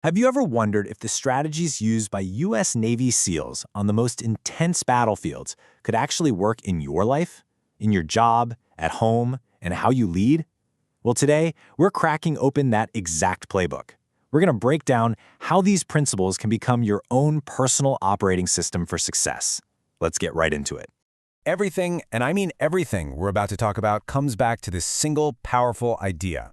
Have you ever wondered if the strategies used by U.S. Navy SEALs on the most intense battlefields could actually work in your life, in your job, at home, and how you lead? Well, today, we're cracking open that exact playbook. We're going to break down how these principles can become your own personal operating system for success. Let's get right into it. Everything, and I mean everything we're about to talk about, comes back to this single, powerful idea.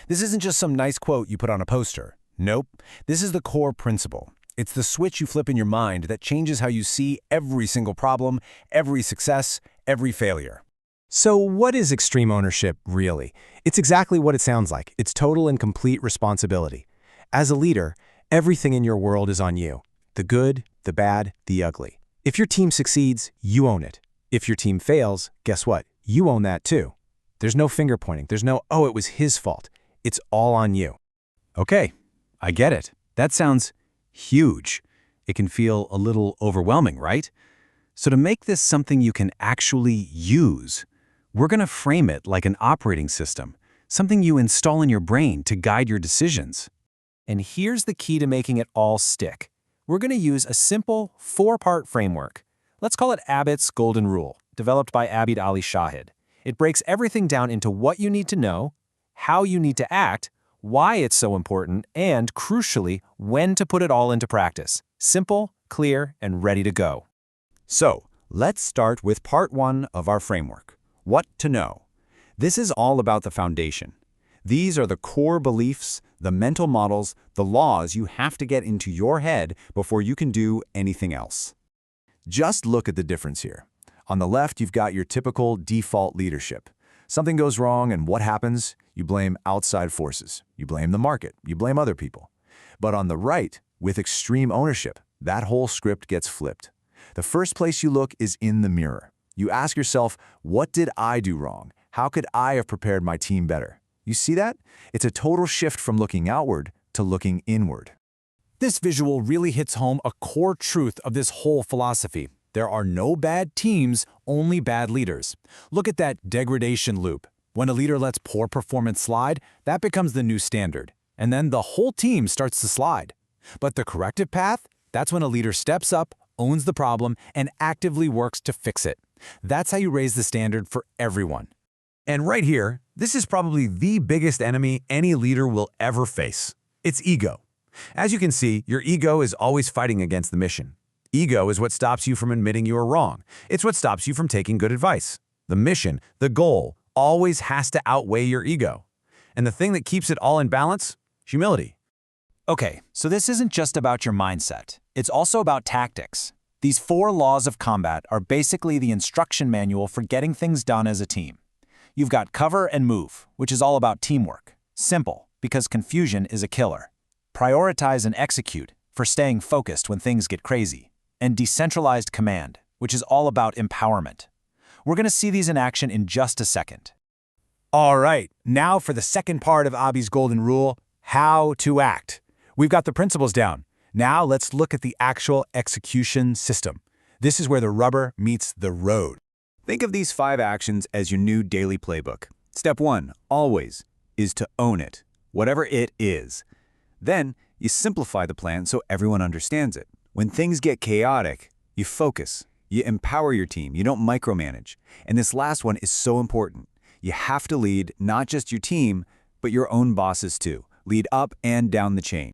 This isn't just some nice quote you put on a poster. Nope, this is the core principle. It's the switch you flip in your mind that changes how you see every single problem, every success, every failure. So what is extreme ownership, really? It's exactly what it sounds like. It's total and complete responsibility. As a leader, everything in your world is on you. The good, the bad, the ugly. If your team succeeds, you own it. If your team fails, guess what? You own that too. There's no finger pointing. There's no, oh, it was his fault. It's all on you. Okay, I get it. That sounds huge. It can feel a little overwhelming, right? So to make this something you can actually use, we're going to frame it like an operating system, something you install in your brain to guide your decisions. And here's the key to making it all stick. We're going to use a simple 4-part framework. Let's call it Abbott's Golden Rule, developed by Abid Ali Shahid. It breaks everything down into what you need to know, how you need to act, why it's so important, and, crucially, when to put it all into practice. Simple, clear, and ready to go. So, let's start with part 1 of our framework. What to know. This is all about the foundation. These are the core beliefs, the mental models, the laws you have to get into your head before you can do anything else. Just look at the difference here. On the left, you've got your typical default leadership. Something goes wrong, and what happens? You blame outside forces. You blame the market. You blame other people. But on the right, with extreme ownership, that whole script gets flipped. The first place you look is in the mirror. You ask yourself, what did I do wrong? How could I have prepared my team better? You see that? It's a total shift from looking outward to looking inward. This visual really hits home a core truth of this whole philosophy. There are no bad teams, only bad leaders. Look at that degradation loop. When a leader lets poor performance slide, that becomes the new standard. And then the whole team starts to slide. But the corrective path? That's when a leader steps up, owns the problem, and actively works to fix it. That's how you raise the standard for everyone. And right here, this is probably the biggest enemy any leader will ever face. It's ego. As you can see, your ego is always fighting against the mission. Ego is what stops you from admitting you are wrong. It's what stops you from taking good advice. The mission, the goal, always has to outweigh your ego. And the thing that keeps it all in balance? Humility. Okay, so this isn't just about your mindset. It's also about tactics. These 4 laws of combat are basically the instruction manual for getting things done as a team. You've got cover and move, which is all about teamwork. Simple, because confusion is a killer. Prioritize and execute, for staying focused when things get crazy. And decentralized command, which is all about empowerment. We're going to see these in action in just a second. All right, now for the second part of Abid's Golden Rule, how to act. We've got the principles down. Now let's look at the actual execution system. This is where the rubber meets the road. Think of these 5 actions as your new daily playbook. Step 1, always, is to own it, whatever it is. Then, you simplify the plan so everyone understands it. When things get chaotic, you focus. You empower your team. You don't micromanage. And this last one is so important. You have to lead not just your team, but your own bosses too. Lead up and down the chain.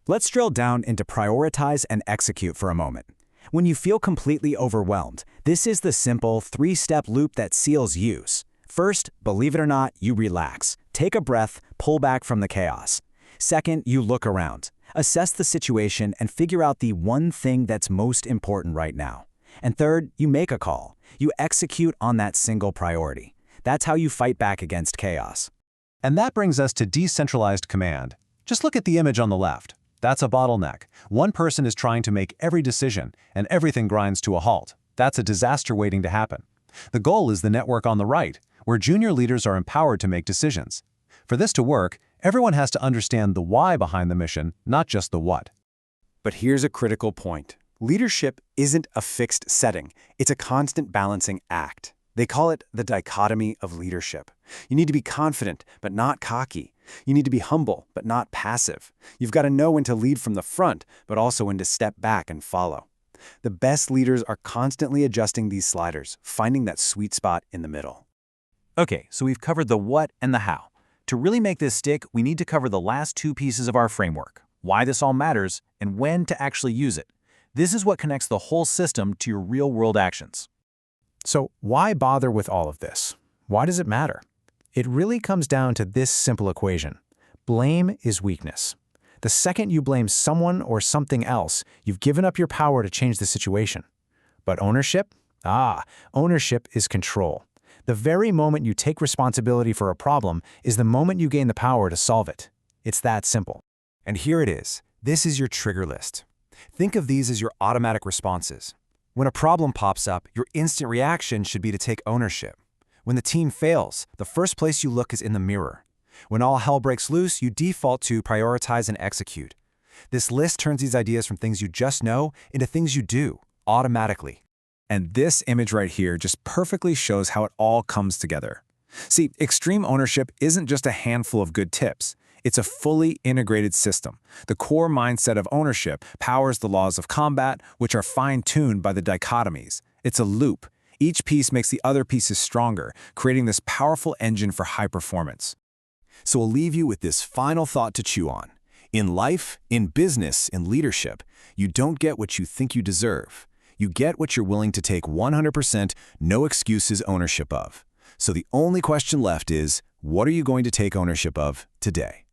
Let's drill down into prioritize and execute for a moment. When you feel completely overwhelmed, this is the simple 3-step loop that SEALs use. First, believe it or not, you relax. Take a breath, pull back from the chaos. Second, you look around. Assess the situation and figure out the one thing that's most important right now. And third, you make a call. You execute on that single priority. That's how you fight back against chaos. And that brings us to decentralized command. Just look at the image on the left. That's a bottleneck. One person is trying to make every decision, and everything grinds to a halt. That's a disaster waiting to happen. The goal is the network on the right, where junior leaders are empowered to make decisions. For this to work, everyone has to understand the why behind the mission, not just the what. But here's a critical point. Leadership isn't a fixed setting. It's a constant balancing act. They call it the dichotomy of leadership. You need to be confident, but not cocky. You need to be humble, but not passive. You've got to know when to lead from the front, but also when to step back and follow. The best leaders are constantly adjusting these sliders, finding that sweet spot in the middle. Okay, so we've covered the what and the how. To really make this stick, we need to cover the last two pieces of our framework: why this all matters and when to actually use it. This is what connects the whole system to your real-world actions. So why bother with all of this? Why does it matter? It really comes down to this simple equation. Blame is weakness. The second you blame someone or something else, you've given up your power to change the situation. But ownership? Ownership is control. The very moment you take responsibility for a problem is the moment you gain the power to solve it. It's that simple. And here it is. This is your trigger list. Think of these as your automatic responses. When a problem pops up, your instant reaction should be to take ownership. When the team fails, the first place you look is in the mirror. When all hell breaks loose, you default to prioritize and execute. This list turns these ideas from things you just know into things you do, automatically. And this image right here just perfectly shows how it all comes together. See, extreme ownership isn't just a handful of good tips. It's a fully integrated system. The core mindset of ownership powers the laws of combat, which are fine-tuned by the dichotomies. It's a loop. Each piece makes the other pieces stronger, creating this powerful engine for high performance. So I'll leave you with this final thought to chew on. In life, in business, in leadership, you don't get what you think you deserve. You get what you're willing to take 100%, no excuses ownership of. So the only question left is, what are you going to take ownership of today?